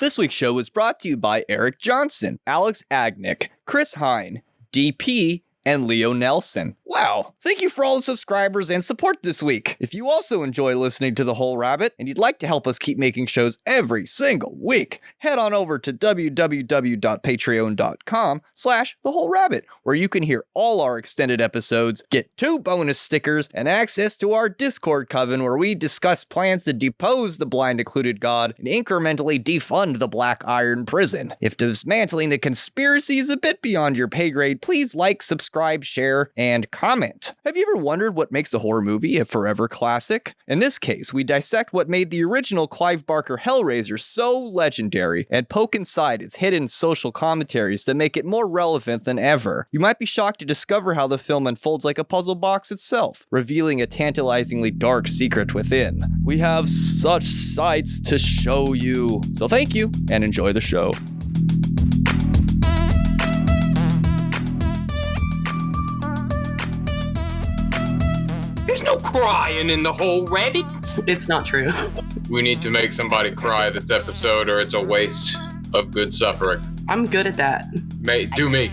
This week's show was brought to you by Eric Johnson, Alex Agnick, Chris Hine, DP, and Leo Nelson. Wow, thank you for all the subscribers and support this week. If you also enjoy listening to The Whole Rabbit and you'd like to help us keep making shows every single week, head on over to www.patreon.com/thewholerabbit, where you can hear all our extended episodes, get 2 bonus stickers, and access to our Discord coven where we discuss plans to depose the blind occluded god and incrementally defund the Black Iron Prison. If dismantling the conspiracy is a bit beyond your pay grade, please like, subscribe, share, and comment. Have you ever wondered what makes a horror movie a forever classic? In this case, we dissect what made the original Clive Barker Hellraiser so legendary and poke inside its hidden social commentaries that make it more relevant than ever. You might be shocked to discover how the film unfolds like a puzzle box itself, revealing a tantalizingly dark secret within. We have such sights to show you. So thank you, and enjoy the show. There's no crying in the whole Reddit. It's not true. We need to make somebody cry this episode or it's a waste of good suffering. I'm good at that. Do me.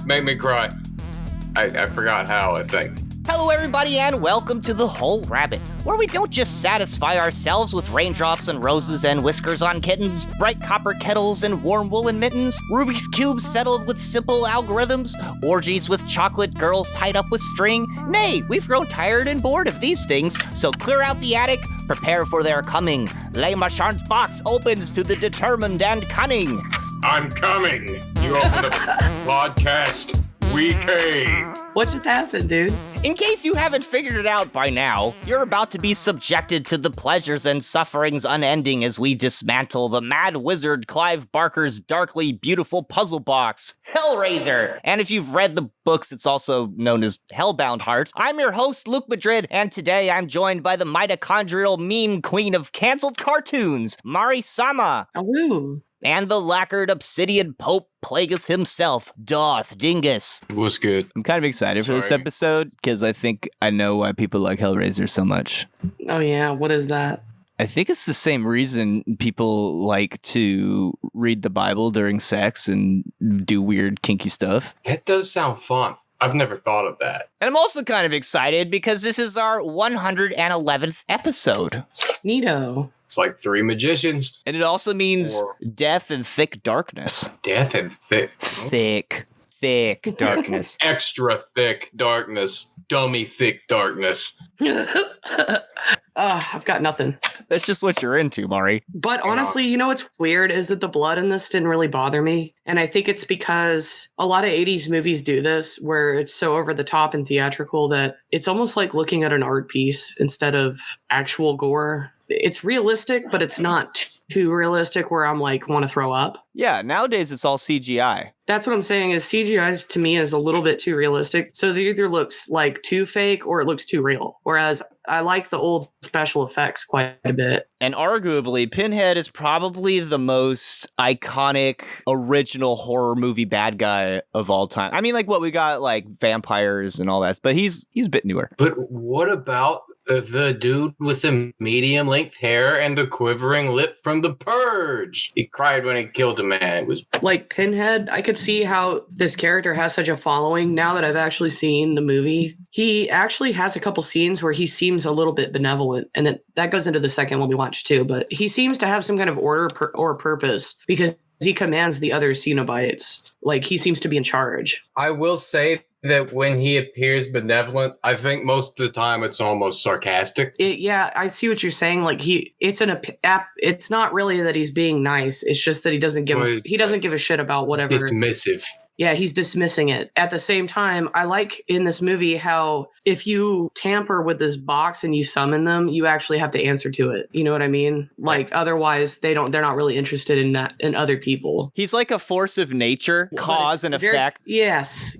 Make me cry. I forgot how, I think. Hello everybody and welcome to The Whole Rabbit, where we don't just satisfy ourselves with raindrops and roses and whiskers on kittens, bright copper kettles and warm woolen mittens, Rubik's Cubes settled with simple algorithms, orgies with chocolate girls tied up with string. Nay, we've grown tired and bored of these things, so clear out the attic, prepare for their coming. Le Machart's box opens to the determined and cunning. I'm coming. You open the podcast. We came. What just happened, dude? In case you haven't figured it out by now, you're about to be subjected to the pleasures and sufferings unending as we dismantle the mad wizard Clive Barker's darkly beautiful puzzle box, Hellraiser. And if you've read the books, it's also known as Hellbound Heart. I'm your host, Luke Madrid, and today I'm joined by the mitochondrial meme queen of canceled cartoons, Mari Sama. Oh, and the lacquered obsidian Pope Plagueis himself, Darth Dingus. What's good? I'm kind of excited for this episode because I think I know why people like Hellraiser so much. Oh yeah, what is that? I think it's the same reason people like to read the Bible during sex and do weird kinky stuff. That does sound fun. I've never thought of that. And I'm also kind of excited because this is our 111th episode. Neato. It's like 3 magicians. And it also means death and thick darkness. Death and thick. Thick darkness. Extra thick darkness. Dummy thick darkness. I've got nothing. That's just what you're into, Mari. But honestly, you know what's weird is that the blood in this didn't really bother me. And I think it's because a lot of 80s movies do this, where it's so over the top and theatrical that it's almost like looking at an art piece instead of actual gore. It's realistic, but it's not too realistic where I'm like, want to throw up. Yeah, nowadays it's all CGI. That's what I'm saying is CGI to me is a little bit too realistic. So it either looks like too fake or it looks too real. Whereas I like the old special effects quite a bit. And arguably, Pinhead is probably the most iconic original horror movie bad guy of all time. I mean, like what we got, like vampires and all that, but he's a bit newer. But what about the dude with the medium length hair and the quivering lip from The Purge? He cried when he killed a man. It was like Pinhead. I could see how this character has such a following now that I've actually seen the movie. He actually has a couple scenes where he seems a little bit benevolent, and that goes into the second one we watched too. But he seems to have some kind of order or purpose because he commands the other Cenobites. Like he seems to be in charge. I will say that when he appears benevolent, I think most of the time it's almost sarcastic. Yeah, I see what you're saying. Like it's not really that he's being nice. It's just that he doesn't give a shit about whatever. Dismissive. Yeah, he's dismissing it. At the same time, I like in this movie how if you tamper with this box and you summon them, you actually have to answer to it. You know what I mean? Like otherwise they're not really interested in that in other people. He's like a force of nature, cause and effect. Yes.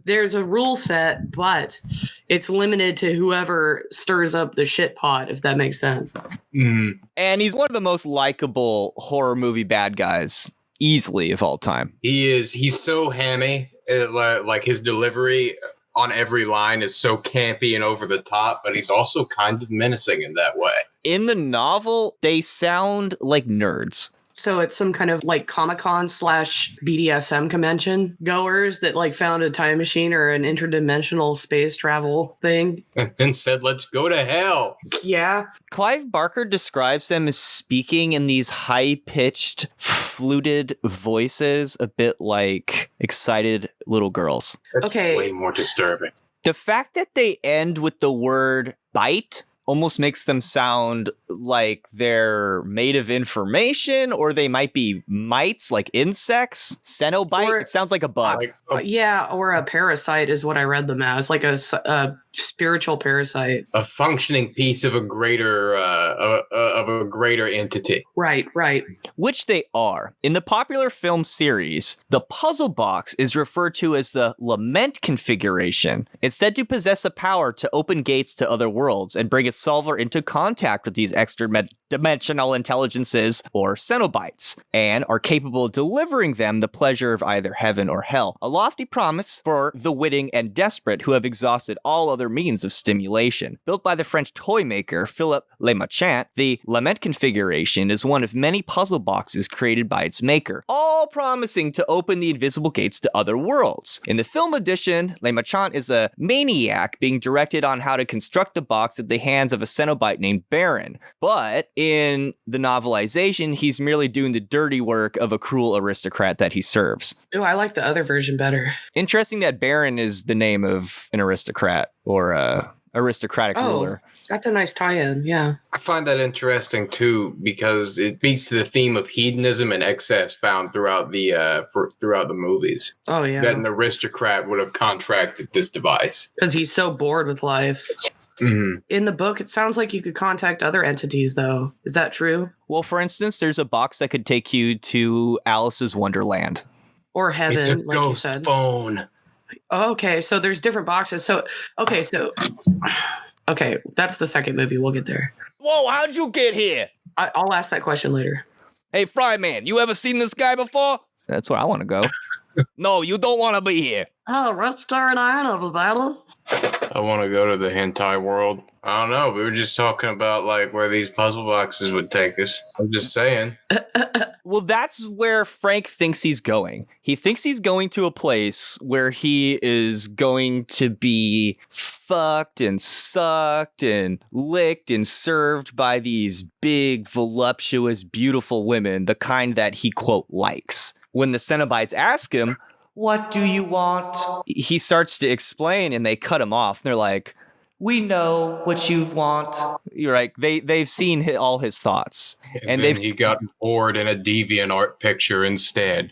There's a rule set, but it's limited to whoever stirs up the shit pot, if that makes sense. Mm. And he's one of the most likable horror movie bad guys. Easily of all time. He's so hammy. Like his delivery on every line is so campy and over the top, but he's also kind of menacing in that way. In the novel, they sound like nerds. So it's some kind of like Comic-Con / BDSM convention goers that like found a time machine or an interdimensional space travel thing. And said, let's go to hell. Yeah. Clive Barker describes them as speaking in these high-pitched, fluted voices, a bit like excited little girls. That's Okay. way more disturbing. The fact that they end with the word bite almost makes them sound like they're made of information, or they might be mites, like insects. Cenobite, Or- it sounds like a bug. Like, Yeah, or a parasite is what I read them as, like a spiritual parasite. a functioning piece of a greater entity. Right. Which they are. In the popular film series, the puzzle box is referred to as the Lament configuration. It's said to possess a power to open gates to other worlds and bring its solver into contact with these extra-dimensional intelligences, or Cenobites, and are capable of delivering them the pleasure of either heaven or hell. A lofty promise for the witting and desperate who have exhausted all other means of stimulation. Built by the French toy maker Philippe Lament, the Lament configuration is one of many puzzle boxes created by its maker, all promising to open the invisible gates to other worlds. In the film edition, Lament is a maniac being directed on how to construct the box at the hands of a Cenobite named Baron. But in the novelization, he's merely doing the dirty work of a cruel aristocrat that he serves. Oh, I like the other version better. Interesting that Baron is the name of an aristocrat or a aristocratic ruler. That's a nice tie-in, yeah. I find that interesting too because it speaks to the theme of hedonism and excess found throughout the movies. Oh, yeah. That an aristocrat would have contracted this device. Because he's so bored with life. Mhm. In the book, it sounds like you could contact other entities, though. Is that true? Well, for instance, there's a box that could take you to Alice's Wonderland. Or It's a heaven, like you ghost said. phone. Oh, okay, so there's different boxes. Okay, that's the second movie. We'll get there. Whoa, how'd you get here? I'll ask that question later. Hey, Fryman, you ever seen this guy before? That's where I want to go. No, you don't want to be here. Oh, what's going on, everybody? I want to go to the hentai world. I don't know. We were just talking about like where these puzzle boxes would take us. I'm just saying. Well, that's where Frank thinks he's going. He thinks he's going to a place where he is going to be fucked and sucked and licked and served by these big, voluptuous, beautiful women, the kind that he, quote, likes. When the Cenobites ask him, "What do you want?" he starts to explain and they cut him off. They're like, "We know what you want." You're right. They've seen all his thoughts. And then he got bored in a DeviantArt picture instead.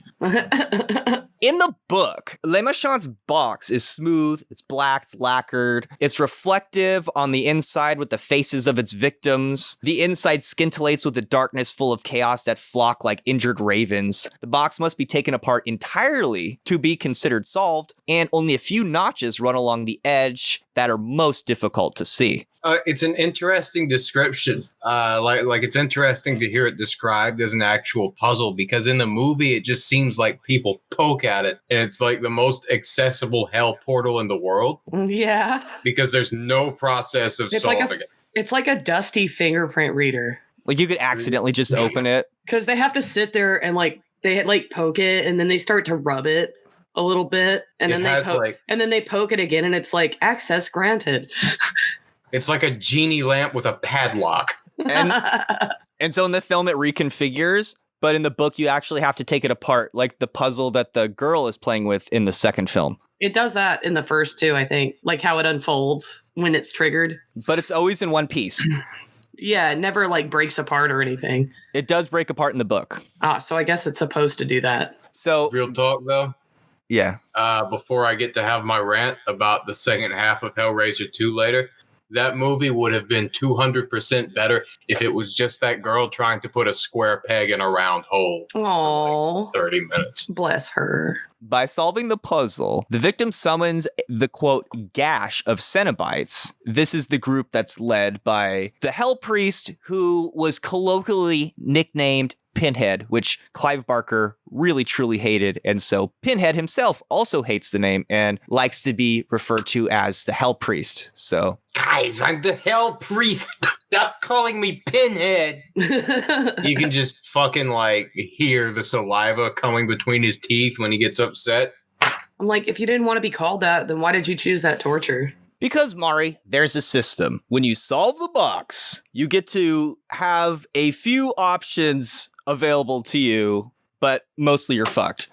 In the book, Lemachant's box is smooth, it's black, it's lacquered, it's reflective on the inside with the faces of its victims. The inside scintillates with the darkness full of chaos that flock like injured ravens. The box must be taken apart entirely to be considered solved, and only a few notches run along the edge that are most difficult to see. It's an interesting description. Like it's interesting to hear it described as an actual puzzle because in the movie it just seems like people poke at it and it's like the most accessible hell portal in the world Yeah. because there's no process of It's solving like it. It's like a dusty fingerprint reader. Like you could accidentally just open it. Because they have to sit there and they poke it and then they start to rub it a little bit and then they poke it again and it's like access granted. It's like a genie lamp with a padlock. And so in the film it reconfigures, but in the book you actually have to take it apart, like the puzzle that the girl is playing with in the second film. It does that in the first too, I think, like how it unfolds when it's triggered. But it's always in one piece. Yeah, it never like breaks apart or anything. It does break apart in the book. So I guess it's supposed to do that. So Real talk though. yeah. Before I get to have my rant about the second half of Hellraiser 2 later, that movie would have been 200% better if it was just that girl trying to put a square peg in a round hole. Oh, 30 minutes. bless her. By solving the puzzle, the victim summons the, quote, gash of Cenobites. This is the group that's led by the Hell Priest, who was colloquially nicknamed Pinhead, which Clive Barker really truly hated. And so Pinhead himself also hates the name and likes to be referred to as the Hell Priest. So Guys, I'm the Hell Priest. stop calling me Pinhead. You can just fucking like hear the saliva coming between his teeth when he gets upset. I'm like, if you didn't want to be called that, then why did you choose that torture? Because, Mari, there's a system. When you solve the box, you get to have a few options available to you, but mostly you're fucked.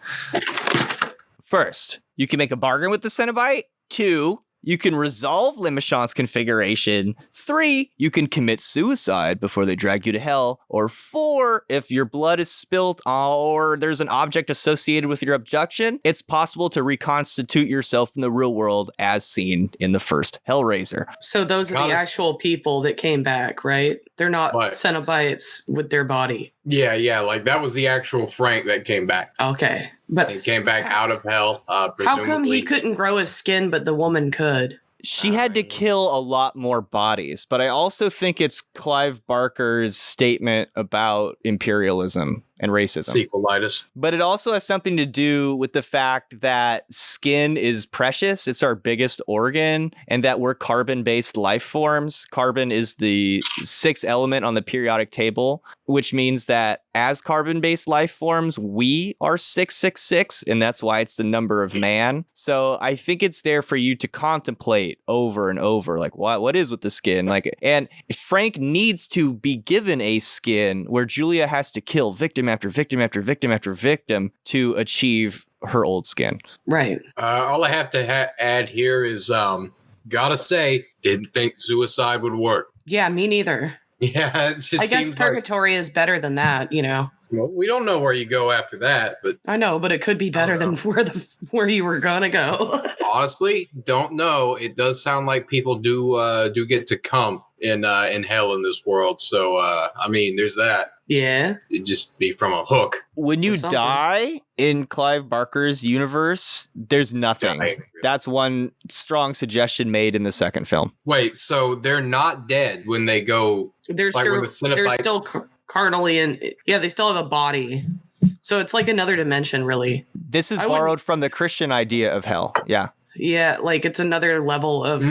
First, you can make a bargain with the Cenobite. 2, you can resolve Limachant's configuration. 3, you can commit suicide before they drag you to hell. Or 4, if your blood is spilt or there's an object associated with your abduction, it's possible to reconstitute yourself in the real world as seen in the first Hellraiser. So those are the actual people that came back, right? They're not Cenobites with their body. Yeah, like that was the actual Frank that came back. Okay. But he came back out of hell, presumably. How come he couldn't grow his skin, but the woman could? She had to kill a lot more bodies, but I also think it's Clive Barker's statement about imperialism and racism. Sequelitis. But it also has something to do with the fact that skin is precious. It's our biggest organ, and that we're carbon-based life forms. Carbon is the 6th element on the periodic table, which means that as carbon-based life forms, we are 666, and that's why it's the number of man. So I think it's there for you to contemplate over and over, like what is with the skin? Like, and Frank needs to be given a skin where Julia has to kill victim after victim after victim after victim to achieve her old skin. Right. All I have to add here is, gotta say, didn't think suicide would work. Yeah, me neither. Yeah, it just I guess purgatory is better than that, you know. Well, we don't know where you go after that, but I know, but it could be better than where you were gonna go. Honestly, don't know. It does sound like people do get to come in hell in this world. So I mean, there's that. Yeah. It'd just be from a hook. When you die in Clive Barker's universe, there's nothing. That's one strong suggestion made in the second film. Wait, so they're not dead when they go? They're still carnally, and they still have a body. So it's like another dimension, really. This is borrowed from the Christian idea of hell. Yeah. Yeah, like it's another level of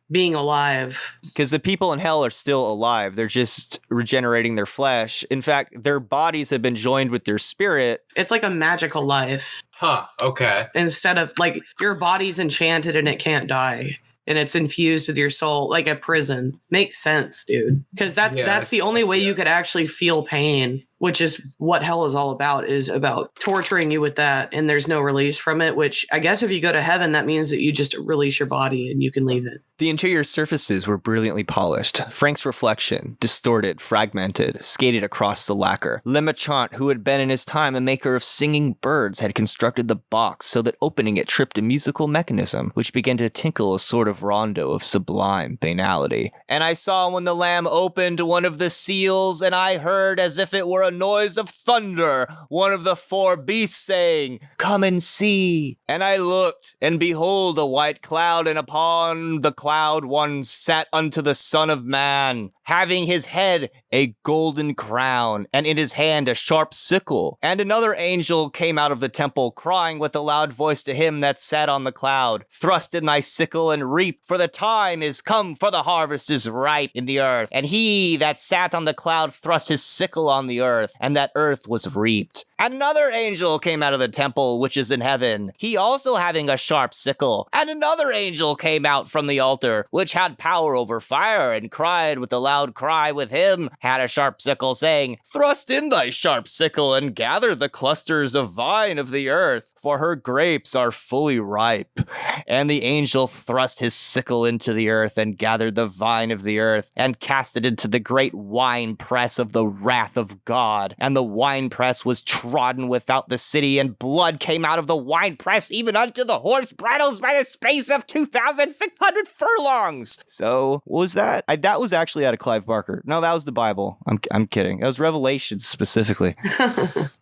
being alive. Because the people in hell are still alive. They're just regenerating their flesh. In fact, their bodies have been joined with their spirit. It's like a magical life. Huh, okay. Instead of, like, your body's enchanted and it can't die. And it's infused with your soul, like a prison. Makes sense, dude. Because that's the only way you could actually feel pain, which is what hell is all about, is about torturing you with that, and there's no release from it, which I guess if you go to heaven, that means that you just release your body and you can leave it. The interior surfaces were brilliantly polished. Frank's reflection, distorted, fragmented, skated across the lacquer. Limachant, who had been in his time a maker of singing birds, had constructed the box so that opening it tripped a musical mechanism, which began to tinkle a sort of rondo of sublime banality. And I saw when the Lamb opened one of the seals, and I heard, as if it were a noise of thunder, one of the 4 beasts saying, "Come and see." And I looked, and behold a white cloud, and upon the cloud one sat unto the Son of Man, having his head a golden crown, and in his hand a sharp sickle. And another angel came out of the temple, crying with a loud voice to him that sat on the cloud, "Thrust in thy sickle and reap, for the time is come, for the harvest is ripe in the earth." And he that sat on the cloud thrust his sickle on the earth, and that earth was reaped. And another angel came out of the temple which is in heaven, he also having a sharp sickle. And another angel came out from the altar, which had power over fire, and cried with a loud cry with him, had a sharp sickle, saying, "Thrust in thy sharp sickle, and gather the clusters of vine of the earth, for her grapes are fully ripe." And the angel thrust his sickle into the earth, and gathered the vine of the earth, and cast it into the great wine press of the wrath of God. And the wine press was trodden without the city, and blood came out of the wine press even unto the horse bridles by the space of 2,600 furlongs. So what was that? That was actually out of Clive Barker. No, that was the Bible. I'm kidding. It was Revelations specifically.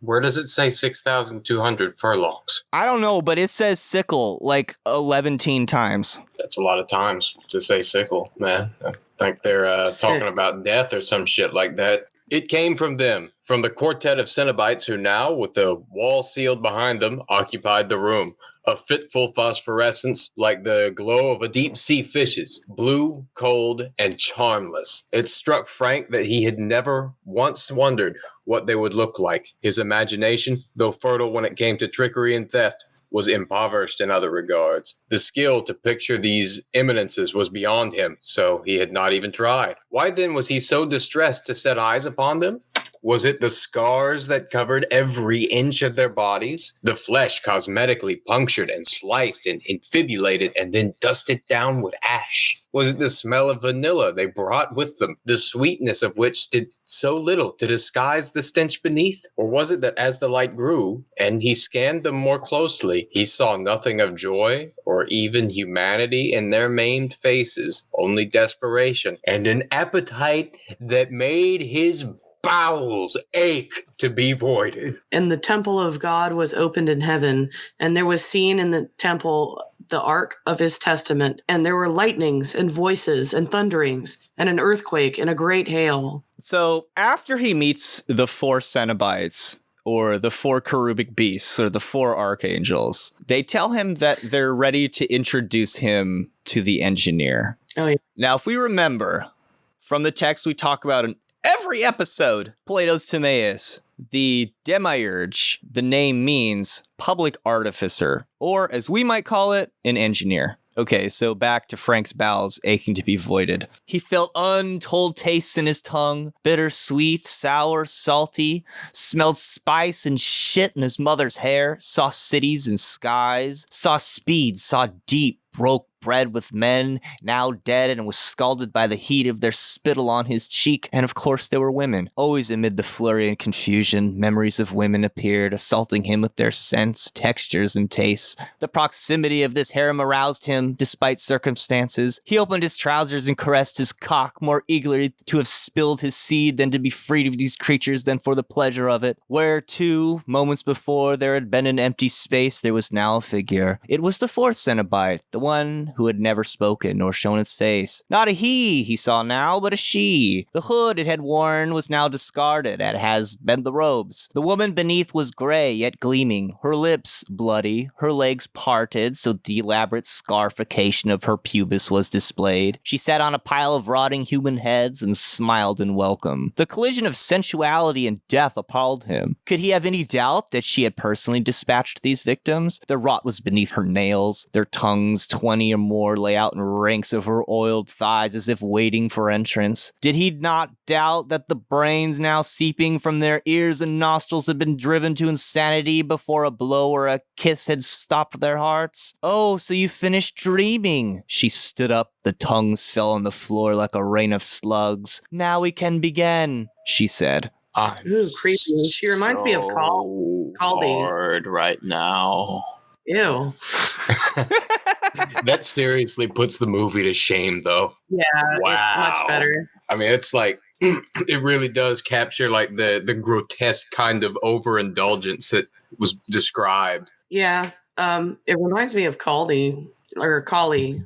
Where does it say 6,200 furlongs? I don't know, but it says sickle like 11 times. That's a lot of times to say sickle, man. I think they're talking about death or some shit like that. It came from them, from the quartet of Cenobites who now, with the wall sealed behind them, occupied the room. a fitful phosphorescence like the glow of a deep-sea fish's, blue, cold, and charmless. It struck Frank that he had never once wondered what they would look like. His imagination, though fertile when it came to trickery and theft, was impoverished in other regards. The skill to picture these eminences was beyond him, so he had not even tried. Why then was he so distressed to set eyes upon them? Was it the scars that covered every inch of their bodies? The flesh cosmetically punctured and sliced and infibulated and then dusted down with ash? Was it the smell of vanilla they brought with them, the sweetness of which did so little to disguise the stench beneath? Or was it that as the light grew and he scanned them more closely, he saw nothing of joy or even humanity in their maimed faces, only desperation and an appetite that made his bowels ache to be voided? And the temple of God was opened in heaven, and there was seen in the temple the ark of his testament, and there were lightnings and voices and thunderings and an earthquake and a great hail. So after he meets the 4 Cenobites, or the 4 cherubic beasts, or the 4 archangels, they tell him that they're ready to introduce him to the engineer. Oh, yeah. Now, if we remember from the text we talk about in every episode, Plato's Timaeus, the demiurge, the name means public artificer, or as we might call it, an engineer. Okay, so back to Frank's bowels aching to be voided. He felt untold tastes in his tongue, bitter, sweet, sour, salty, smelled spice and shit in his mother's hair, saw cities and skies, saw speed, saw deep, broke bread with men, now dead, and was scalded by the heat of their spittle on his cheek. And of course there were women. Always amid the flurry and confusion, memories of women appeared, assaulting him with their scents, textures, and tastes. The proximity of this harem aroused him, despite circumstances. He opened his trousers and caressed his cock, more eagerly to have spilled his seed than to be freed of these creatures than for the pleasure of it. Where, 2 moments before there had been an empty space, there was now a figure. It was the 4th Cenobite, the one who had never spoken nor shown its face. Not a he saw now, but a she. The hood it had worn was now discarded, as has been the robes. The woman beneath was gray, yet gleaming, her lips bloody, her legs parted, so the elaborate scarification of her pubis was displayed. She sat on a pile of rotting human heads and smiled in welcome. The collision of sensuality and death appalled him. Could he have any doubt that she had personally dispatched these victims? The rot was beneath her nails, their tongues 20 or more lay out in ranks of her oiled thighs as if waiting for entrance. Did he not doubt that the brains now seeping from their ears and nostrils had been driven to insanity before a blow or a kiss had stopped their hearts? Oh, so you finished dreaming. She stood up, the tongues fell on the floor like a rain of slugs. Now we can begin, she said. Ooh, creepy. She reminds me of Caldy. Bored right now. Ew. That seriously puts the movie to shame, though. Yeah, It's much better. I mean, it's like, it really does capture like the grotesque kind of overindulgence that was described. Yeah. It reminds me of Caldy or Collie.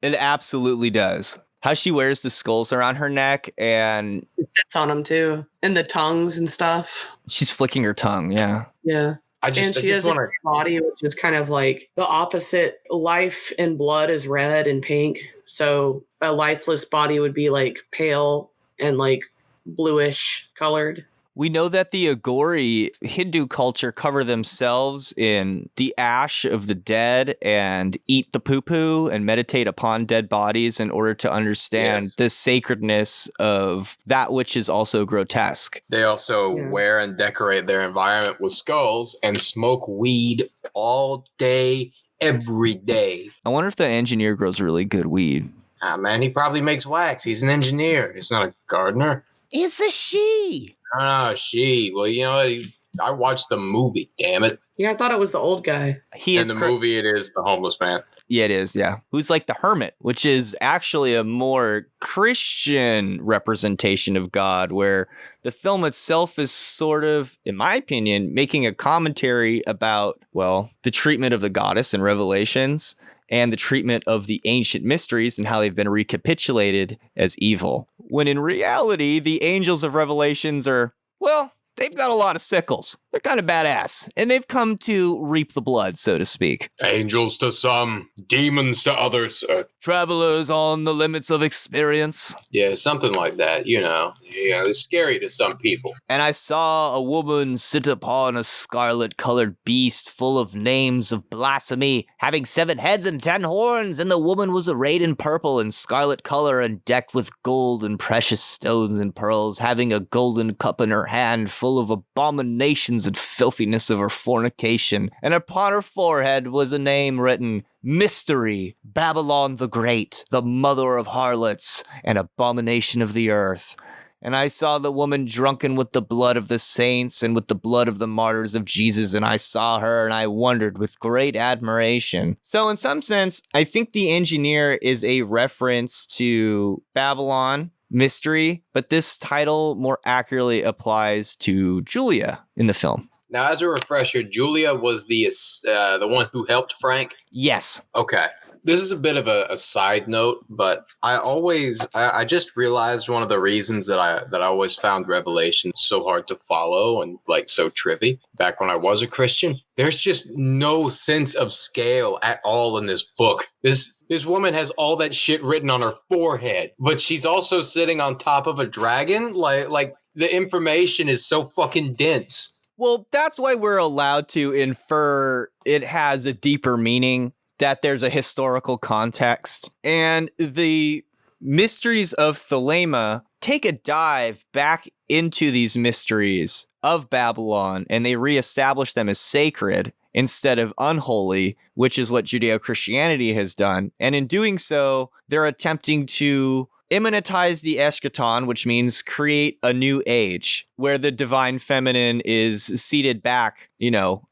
It absolutely does. How she wears the skulls around her neck and It sits on them too. And the tongues and stuff. she's flicking her tongue, yeah. Yeah. And she has a body which is kind of like the opposite. Life and blood is red and pink. So a lifeless body would be like pale and like bluish colored. We know that the Agori Hindu culture cover themselves in the ash of the dead and eat the poo-poo and meditate upon dead bodies in order to understand the sacredness of that which is also grotesque. They also wear and decorate their environment with skulls and smoke weed all day, every day. I wonder if the engineer grows really good weed. Ah, man, he probably makes wax. He's an engineer. He's not a gardener. It's a she. Oh, she. Well, you know what? I watched the movie, damn it. Yeah, I thought it was the old guy. In the movie, it is the homeless man. Yeah, it is, yeah. Who's like the hermit, which is actually a more Christian representation of God, where the film itself is sort of, in my opinion, making a commentary about, well, the treatment of the goddess in Revelations and the treatment of the ancient mysteries and how they've been recapitulated as evil. When in reality, the angels of Revelations are, well, they've got a lot of sickles. They're kind of badass. And they've come to reap the blood, so to speak. Angels to some, demons to others. Travelers on the limits of experience. Yeah, something like that, you know. Yeah, it's scary to some people. And I saw a woman sit upon a scarlet-colored beast full of names of blasphemy, having 7 heads and 10 horns, and the woman was arrayed in purple and scarlet color and decked with gold and precious stones and pearls, having a golden cup in her hand full of abominations and filthiness of her fornication. And upon her forehead was a name written, Mystery, Babylon the Great, the mother of harlots, and abomination of the earth. And I saw the woman drunken with the blood of the saints and with the blood of the martyrs of Jesus, and I saw her and I wondered with great admiration. So in some sense, I think the engineer is a reference to Babylon, mystery, but this title more accurately applies to Julia in the film. Now, as a refresher, Julia was the one who helped Frank? Yes. Okay. This is a bit of a side note, but I just realized one of the reasons that I always found Revelation so hard to follow and like so trippy back when I was a Christian. There's just no sense of scale at all in this book. This woman has all that shit written on her forehead, but she's also sitting on top of a dragon. Like the information is so fucking dense. Well, that's why we're allowed to infer it has a deeper meaning, that there's a historical context. And the mysteries of Thelema take a dive back into these mysteries of Babylon, and they reestablish them as sacred instead of unholy, which is what Judeo-Christianity has done. And in doing so, they're attempting to immanentize the eschaton, which means create a new age where the divine feminine is seated back,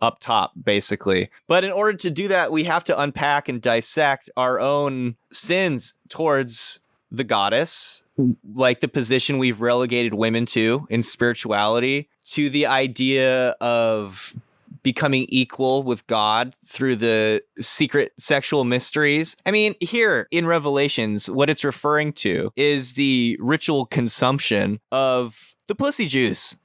up top, basically. But in order to do that, we have to unpack and dissect our own sins towards the goddess, like the position we've relegated women to in spirituality, to the idea of becoming equal with God through the secret sexual mysteries. I mean, here in Revelations, what it's referring to is the ritual consumption of the pussy juice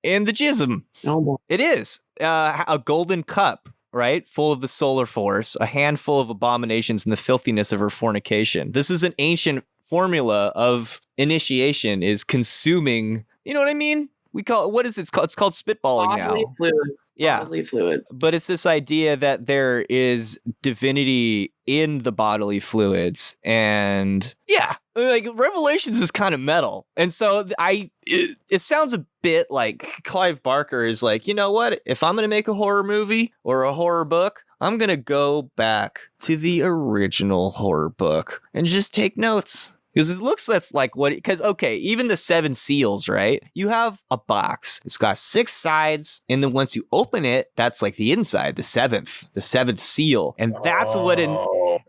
and the jism. Oh, it is a golden cup, right? Full of the solar force, a handful of abominations and the filthiness of her fornication. This is an ancient formula of initiation, is consuming, you know what I mean? We call it, what is it? It's called spitballing bodily now. fluid. Yeah. Bodily fluid. But it's this idea that there is divinity in the bodily fluids. And yeah, like Revelations is kind of metal. And so it sounds a bit like Clive Barker is like, you know what? If I'm going to make a horror movie or a horror book, I'm going to go back to the original horror book and just take notes. Because it looks that's like what, because, okay, even the 7 seals, right? You have a box. It's got 6 sides. And then once you open it, that's like the inside, the seventh seal. And that's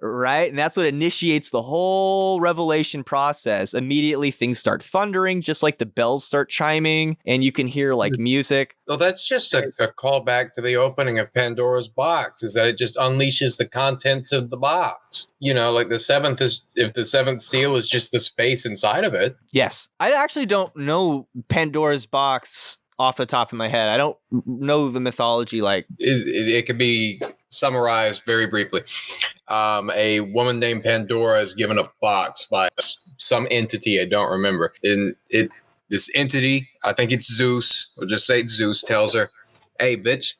right? And that's what initiates the whole revelation process. Immediately things start thundering, just like the bells start chiming, and you can hear like music. So that's just a callback to the opening of Pandora's box, is that it just unleashes the contents of the box. Like the seventh is, if the 7th seal is just the space inside of it. Yes. I actually don't know Pandora's box off the top of my head. I don't know the mythology like. It could be summarized very briefly. A woman named Pandora is given a box by some entity I don't remember. And this entity, I think it's Zeus, or just say it's Zeus, tells her, "Hey, bitch,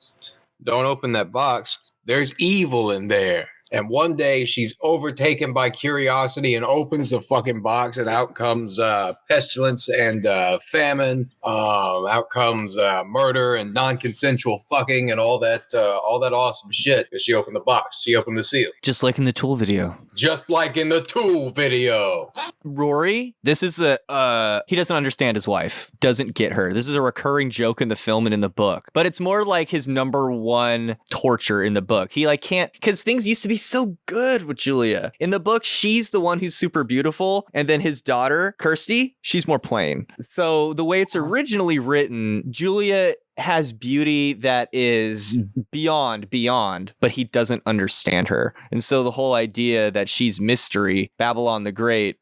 don't open that box. There's evil in there." And one day she's overtaken by curiosity and opens the fucking box, and out comes pestilence and famine. Out comes murder and non-consensual fucking and all that awesome shit. She opened the box. She opened the seal. Just like in the Tool video. Just like in the Tool video. Rory, this is he doesn't understand his wife. Doesn't get her. This is a recurring joke in the film and in the book. But it's more like his number one torture in the book. He can't, because things used to be so good with Julia. In the book, she's the one who's super beautiful, and then his daughter, Kirsty, she's more plain. So the way it's originally written, Julia has beauty that is beyond, but he doesn't understand her. And so the whole idea that she's mystery, Babylon the Great,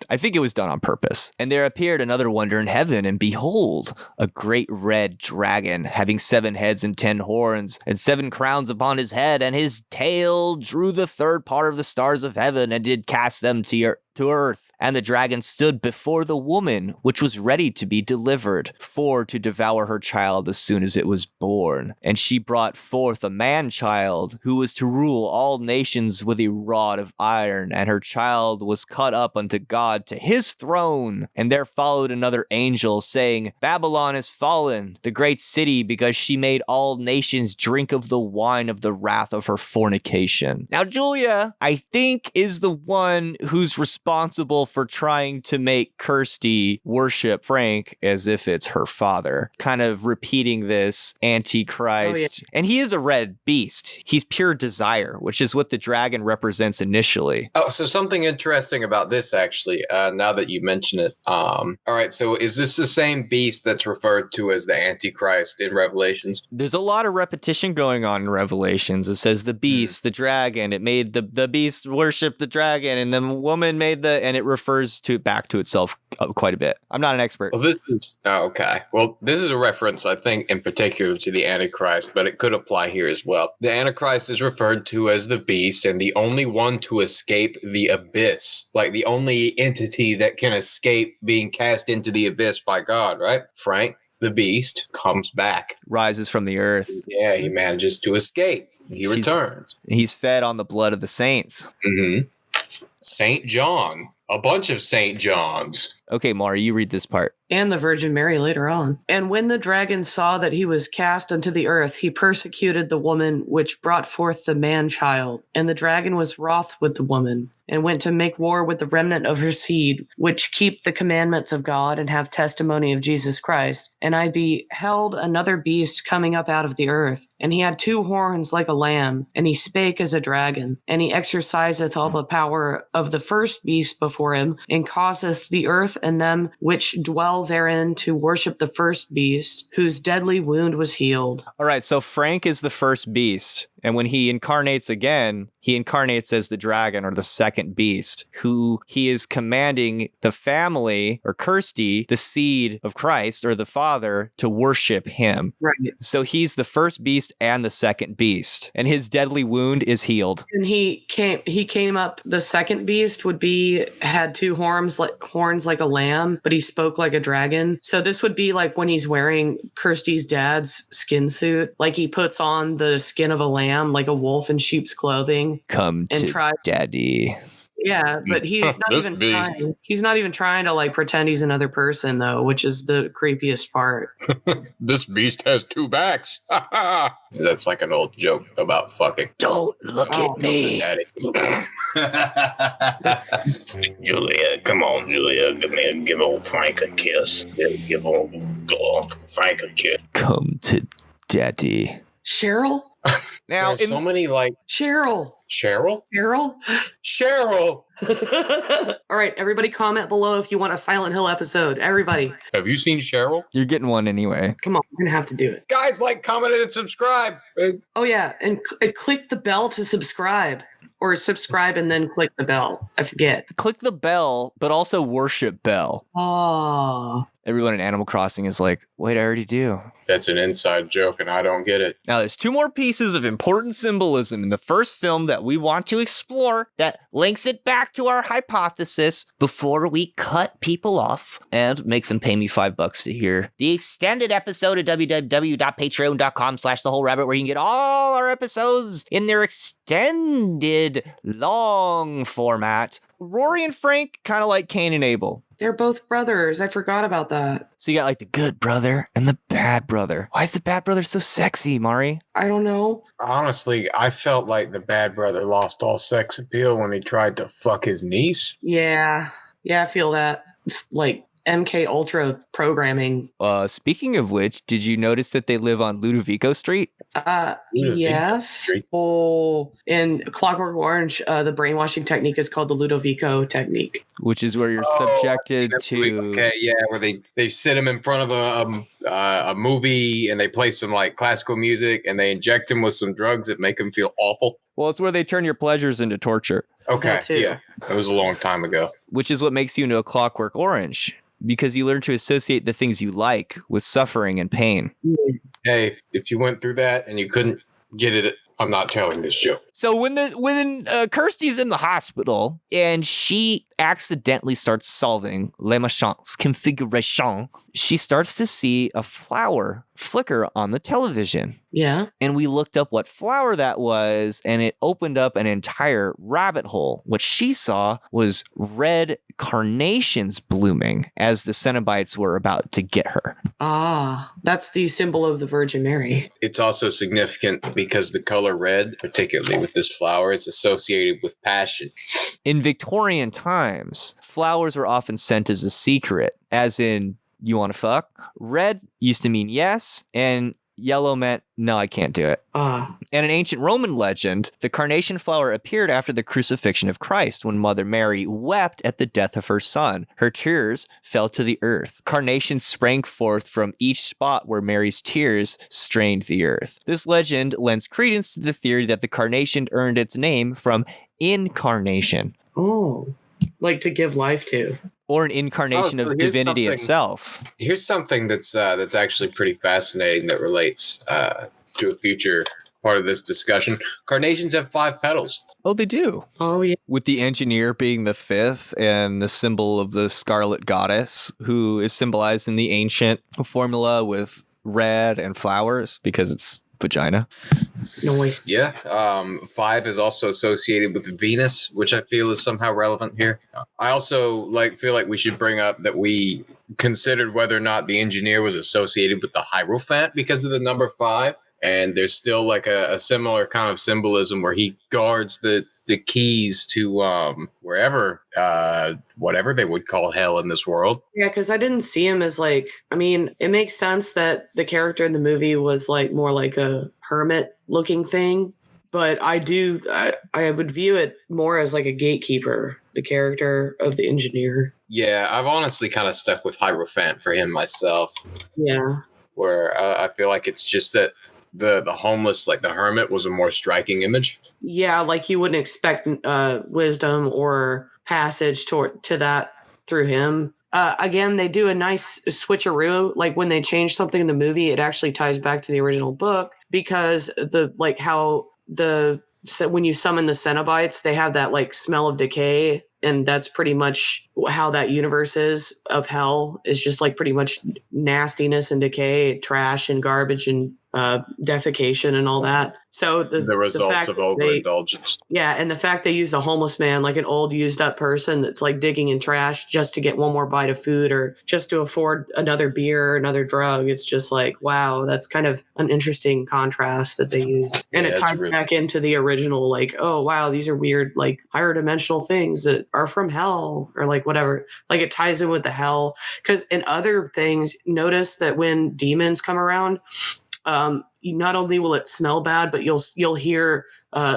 I think it was done on purpose. And there appeared another wonder in heaven, and behold, a great red dragon, having 7 heads and 10 horns, and 7 crowns upon his head, and his tail drew the third part of the stars of heaven, and did cast them to earth. And the dragon stood before the woman, which was ready to be delivered, for to devour her child as soon as it was born. And she brought forth a man-child, who was to rule all nations with a rod of iron. And her child was caught up unto God to his throne. And there followed another angel, saying, Babylon is fallen, the great city, because she made all nations drink of the wine of the wrath of her fornication. Now, Julia, I think, is the one who's responsible for trying to make Kirsty worship Frank as if it's her father, kind of repeating this antichrist. And he is a red beast. He's pure desire, which is what the dragon represents initially. Oh, so something interesting about this, actually, now that you mention it. All right, so is this the same beast that's referred to as the Antichrist in Revelations? There's a lot of repetition going on in Revelations. It says the beast, the dragon, it made the beast worship the dragon, and the woman made and it refers back to itself quite a bit. I'm not an expert. Well, this is a reference, I think, in particular to the Antichrist, but it could apply here as well. The Antichrist is referred to as the beast and the only one to escape the abyss, like the only entity that can escape being cast into the abyss by God, right? Frank, the beast, comes back. Rises from the earth. Yeah, he manages to escape. He returns. He's fed on the blood of the saints. Mm-hmm. St. John. A bunch of St. Johns. Okay, Maury, you read this part. And the Virgin Mary later on. And when the dragon saw that he was cast unto the earth, he persecuted the woman which brought forth the man-child. And the dragon was wroth with the woman, and went to make war with the remnant of her seed, which keep the commandments of God and have testimony of Jesus Christ. And I beheld another beast coming up out of the earth, and he had 2 horns like a lamb, and he spake as a dragon, and he exerciseth all the power of the first beast before him, and causeth the earth and them which dwell therein to worship the first beast, whose deadly wound was healed. All right, so Frank is the first beast. And when he incarnates again, he incarnates as the dragon, or the second beast, who he is commanding the family, or Kirsty, the seed of Christ, or the father, to worship him. Right. So he's the first beast and the second beast, and his deadly wound is healed. And he came up, the second beast had 2 horns like a lamb, but he spoke like a dragon. So this would be like when he's wearing Kirsty's dad's skin suit, like he puts on the skin of a lamb, like a wolf in sheep's clothing. Come to daddy. Yeah, but he's not even trying. He's not even trying to like pretend he's another person though, which is the creepiest part. This beast has 2 backs. That's like an old joke about fucking. Don't look at me. Julia, come on, Julia. Give old Frank a kiss. Give old Frank a kiss. Come to daddy. Cheryl? Now, there's so many like Cheryl. Cheryl? All right, everybody comment below if you want a Silent Hill episode. Everybody. Have you seen Cheryl? You're getting one anyway. Come on, we're going to have to do it. Guys, like, comment, and subscribe. Oh, yeah, and click the bell to subscribe. Or subscribe and then click the bell. I forget. Click the bell, but also worship bell. Oh. Everyone in Animal Crossing is like, wait, I already do. That's an inside joke, and I don't get it. Now, there's 2 more pieces of important symbolism in the first film that we want to explore that links it back to our hypothesis before we cut people off and make them pay me $5 to hear The extended episode of www.patreon.com/thewholerabbit, where you can get all our episodes in their extended long format. Rory and Frank, kind of like Cain and Abel. They're both brothers. I forgot about that. So you got like the good brother and the bad brother. Why is the bad brother so sexy, Mari? I don't know. Honestly, I felt like the bad brother lost all sex appeal when he tried to fuck his niece. Yeah. Yeah, I feel that. It's like MK Ultra programming. Speaking of which, did you notice that they live on Ludovico Street? Yes. Oh, in Clockwork Orange, the brainwashing technique is called the Ludovico technique. Which is where you're subjected to... Okay, yeah, where they sit him in front of a movie and they play some like classical music and they inject him with some drugs that make him feel awful. Well, it's where they turn your pleasures into torture, Okay, That too. yeah, it was a long time ago. which is what makes you into a Clockwork Orange, because you learn to associate the things you like with suffering and pain. Hey, if you went through that and you couldn't get it, I'm not telling this joke. So when Kirsty's in the hospital and she accidentally starts solving Les Machins configuration, she starts to see a flower flicker on the television. Yeah. And we looked up what flower that was, and it opened up an entire rabbit hole. What she saw was red carnations blooming as the Cenobites were about to get her. Ah, that's the symbol of the Virgin Mary. It's also significant because the color red, particularly with this flower, is associated with passion. In Victorian times, flowers were often sent as a secret, as in, you want to fuck? Red used to mean yes, and yellow meant, no, I can't do it. Ah, And in ancient Roman legend, the carnation flower appeared after the crucifixion of Christ when Mother Mary wept at the death of her son. Her tears fell to the earth. Carnations sprang forth from each spot where Mary's tears strained the earth. This legend lends credence to the theory that the carnation earned its name from incarnation, oh, like to give life to. or an incarnation Oh, so of here's divinity something- itself. Here's something that's actually pretty fascinating that relates to a future part of this discussion. Carnations have 5 petals. Oh, they do. Oh yeah. With the engineer being the 5th and the symbol of the Scarlet Goddess, who is symbolized in the ancient formula with red and flowers because it's vagina. Noise. Yeah. 5 is also associated with Venus, which I feel is somehow relevant here. I also feel like we should bring up that we considered whether or not the engineer was associated with the Hierophant because of the number 5. And there's still like a similar kind of symbolism where he guards the keys to wherever, whatever they would call hell in this world. Yeah, because I didn't see him as like, I mean, it makes sense that the character in the movie was like more like a hermit looking thing, but I would view it more as like a gatekeeper, the character of the engineer. Yeah, I've honestly kind of stuck with Hierophant for him myself, Yeah. where I feel like it's just that the homeless, like the hermit, was a more striking image. Yeah, like you wouldn't expect wisdom or passage to that through him. Again, they do a nice switcheroo. Like when they change something in the movie, it actually ties back to the original book because when you summon the Cenobites, they have that like smell of decay, and that's pretty much how that universe is of hell. Is just like pretty much nastiness and decay, trash and garbage and defecation and all that. So the results fact of that overindulgence. yeah, and the fact they use the homeless man, like an old used up person that's like digging in trash just to get one more bite of food or just to afford another beer or another drug. It's just like, wow, that's kind of an interesting contrast that they use. And Yeah, it it's ties really- back into the original, like, oh, wow, these are weird, like higher dimensional things that are from hell or like whatever. Like it ties in with the hell. Because in other things, notice that when demons come around, not only will it smell bad, but you'll hear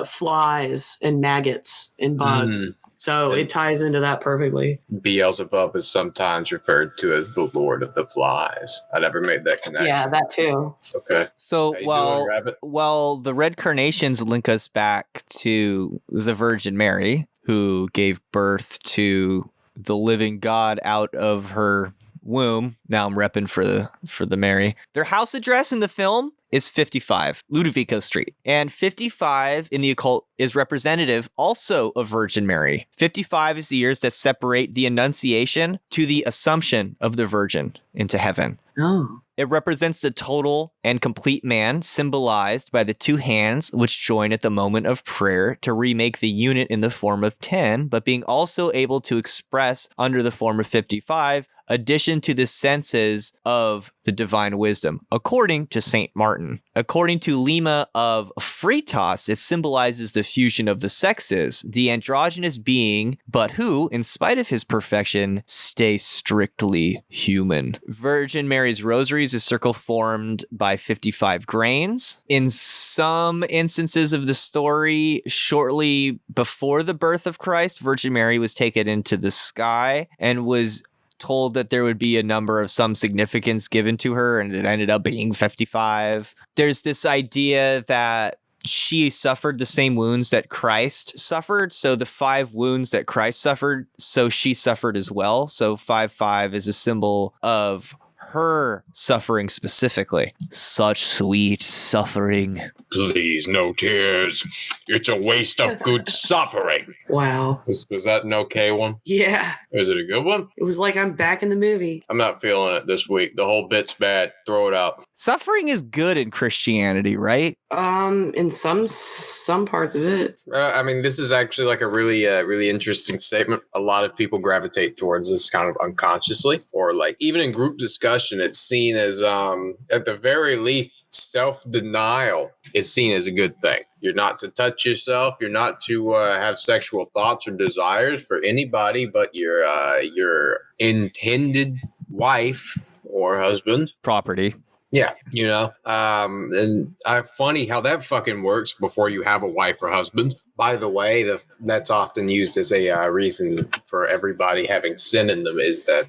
flies and maggots and bugs. So it ties into that perfectly. Beelzebub is sometimes referred to as the Lord of the Flies. I never made that connection. Yeah, that too. Okay. So How you doing, Rabbit? while the red carnations link us back to the Virgin Mary, who gave birth to the living God out of her womb. Now I'm repping for the Mary. Their house address in the film is 55 Ludovico Street. And 55 in the occult is representative also of Virgin Mary. 55 is the years that separate the Annunciation to the Assumption of the Virgin into heaven. Oh. It represents the total and complete man, symbolized by the 2 hands which join at the moment of prayer to remake the unit in the form of 10, but being also able to express under the form of 55, addition to the senses of the divine wisdom, according to St. Martin. According to Lima of Freitas, it symbolizes the fusion of the sexes, the androgynous being, but who, in spite of his perfection, stays strictly human. Virgin Mary's rosaries is circle formed by 55 grains. In some instances of the story, shortly before the birth of Christ, Virgin Mary was taken into the sky and was told that there would be a number of some significance given to her, and it ended up being 55. There's this idea that she suffered the same wounds that Christ suffered. So the 5 wounds that Christ suffered, so she suffered as well. So 5 is a symbol of her suffering specifically. Such sweet suffering. Please, no tears. It's a waste of good suffering. Wow. Was that an okay one? Yeah. Is it a good one? It was like I'm back in the movie. I'm not feeling it this week. The whole bit's bad. Throw it out. Suffering is good in Christianity, right? In some parts of it. I mean, this is actually like a really interesting statement. A lot of people gravitate towards this kind of unconsciously, or like even in group discussion, it's seen as at the very least, self-denial is seen as a good thing. You're not to touch yourself. You're not to have sexual thoughts or desires for anybody but your intended wife or husband. Property. Yeah, you know, and funny how that fucking works before you have a wife or husband. By the way, that's often used as a reason for everybody having sin in them is that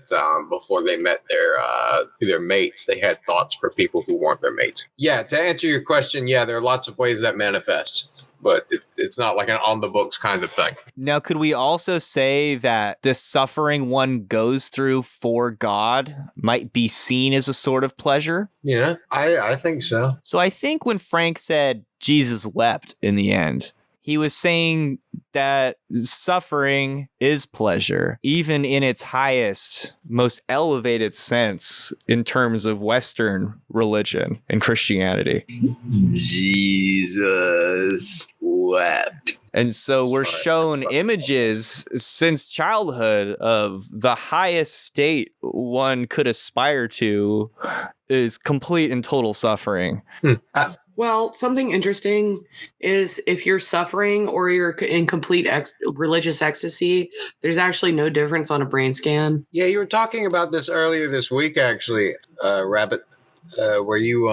before they met their mates, they had thoughts for people who weren't their mates. Yeah, to answer your question, yeah, there are lots of ways that manifests. But it's not like an on the books kind of thing. Now, could we also say that the suffering one goes through for God might be seen as a sort of pleasure? Yeah, I think so. So I think when Frank said Jesus wept in the end, he was saying that suffering is pleasure, even in its highest, most elevated sense in terms of Western religion and Christianity. Jesus wept. And so we're shown images since childhood of the highest state one could aspire to is complete and total suffering. Well, something interesting is if you're suffering or you're in complete religious ecstasy, there's actually no difference on a brain scan. Yeah, you were talking about this earlier this week, actually, Rabbit, where you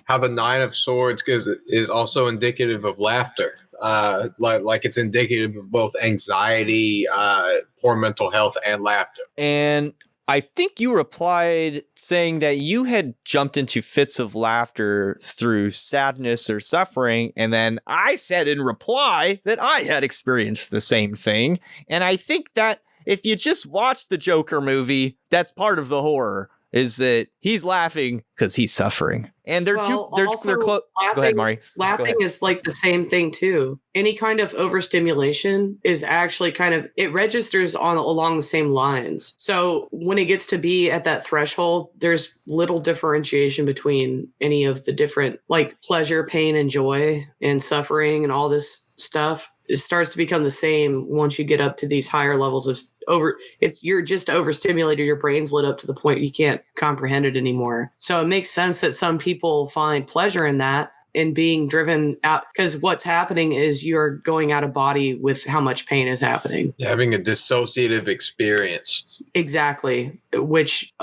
how the 9 of Swords is also indicative of laughter. Like it's indicative of both anxiety, poor mental health, and laughter. And I think you replied saying that you had jumped into fits of laughter through sadness or suffering. And then I said in reply that I had experienced the same thing. And I think that if you just watch the Joker movie, that's part of the horror, is that he's laughing because he's suffering. And they're close. Go ahead, Mari. Laughing is like the same thing too. Any kind of overstimulation is actually it registers along the same lines. So when it gets to be at that threshold, there's little differentiation between any of the different like pleasure, pain, and joy and suffering and all this stuff. It starts to become the same once you get up to these higher levels of you're just overstimulated, your brain's lit up to the point you can't comprehend it anymore. So it makes sense that some people find pleasure in that and being driven out, because what's happening is you're going out of body with how much pain is happening. Having a dissociative experience. Exactly, which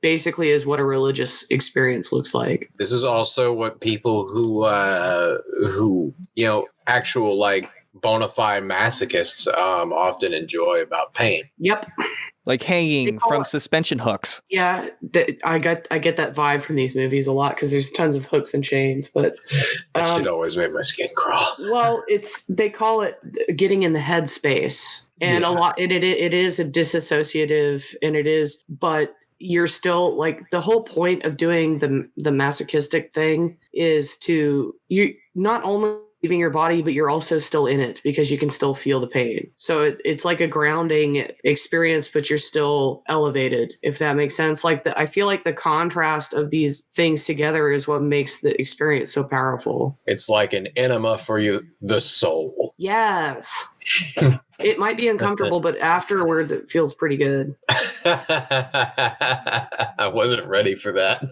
basically is what a religious experience looks like. This is also what people who actual like bona fide masochists often enjoy about pain. Yep. Like hanging from suspension hooks. Yeah, I get that vibe from these movies a lot because there's tons of hooks and chains. But that shit always made my skin crawl. Well, they call it getting in the head space, and a lot. It is a disassociative, but you're still like the whole point of doing the masochistic thing is to you not only leaving your body, but you're also still in it because you can still feel the pain. So it's like a grounding experience, but you're still elevated, if that makes sense. I feel like the contrast of these things together is what makes the experience so powerful. It's like an enema for you, the soul. Yes. It might be uncomfortable, but afterwards it feels pretty good. I wasn't ready for that.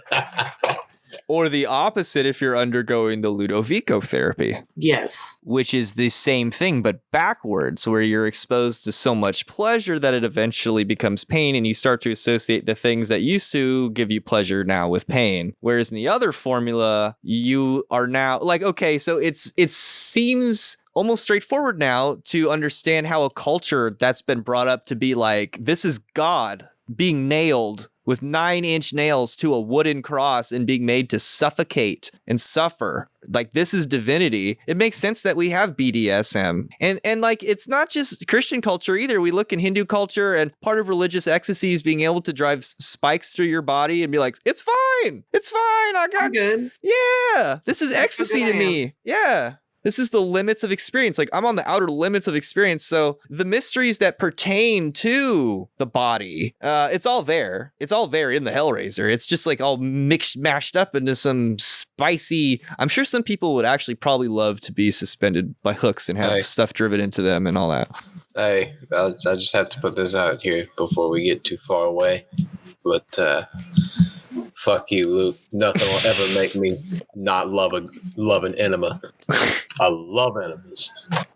Or the opposite if you're undergoing the Ludovico therapy. Yes. Which is the same thing, but backwards, where you're exposed to so much pleasure that it eventually becomes pain, and you start to associate the things that used to give you pleasure now with pain. Whereas in the other formula, you are now like, okay, so it seems almost straightforward now to understand how a culture that's been brought up to be like, this is God being nailed with 9-inch nails to a wooden cross and being made to suffocate and suffer. Like, this is divinity. It makes sense that we have BDSM. And like, it's not just Christian culture either. We look in Hindu culture, and part of religious ecstasy is being able to drive spikes through your body and be like, it's fine. It's fine. I got I'm good. Yeah. This is ecstasy good to I me. Yeah. This is the limits of experience. Like, I'm on the outer limits of experience. So the mysteries that pertain to the body, it's all there. It's all there in the Hellraiser. It's just like all mashed up into some spicy. I'm sure some people would actually probably love to be suspended by hooks and have stuff driven into them and all that. Hey, I just have to put this out here before we get too far away. But fuck you, Luke. Nothing will ever make me not love an enema. I love enemas.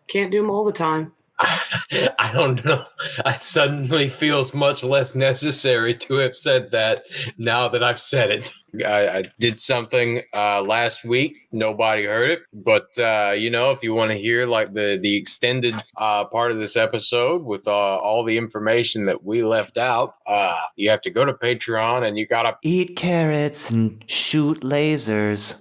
Can't do them all the time. I don't know. I suddenly feels much less necessary to have said that now that I've said it. I did something last week. Nobody heard it. But, if you want to hear like the extended part of this episode with all the information that we left out, you have to go to Patreon and you got to eat carrots and shoot lasers.